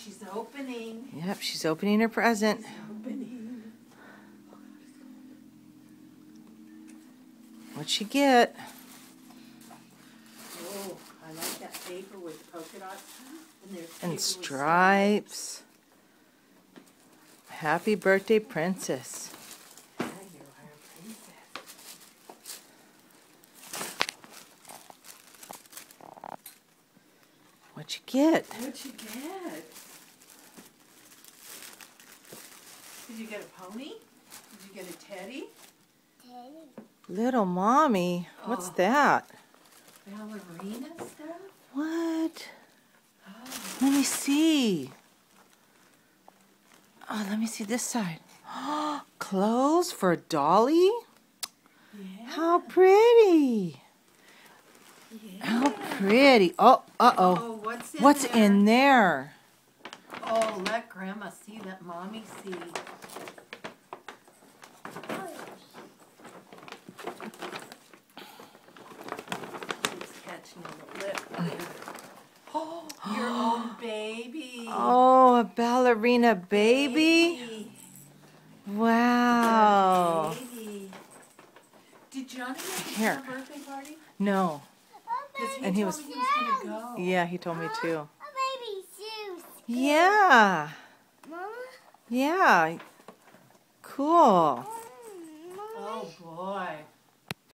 she's opening. Yep, she's opening her present. She's opening. What'd she get? Oh, I like that paper with polka dots. And stripes. Happy birthday, Princess. Yeah, you are a princess. What'd you get? What'd you get? Did you get a pony? Did you get a teddy? Little mommy. What's that? Ballerina stuff? What? Oh. Let me see. Oh, let me see this side. Clothes for Dolly? Yeah. How pretty. Yeah. How pretty. Oh, uh-oh. Oh, What's in there? Oh, let Grandma see, let Mommy see. It's catching on the lip there. Oh, your own baby. Oh, a ballerina baby? Wow. Baby. Did Johnny make Here. a birthday party? No. And he told me he was going to go. Yeah, he told me too. A baby shoes. Yeah. Mama? Yeah. Cool. Oh, boy.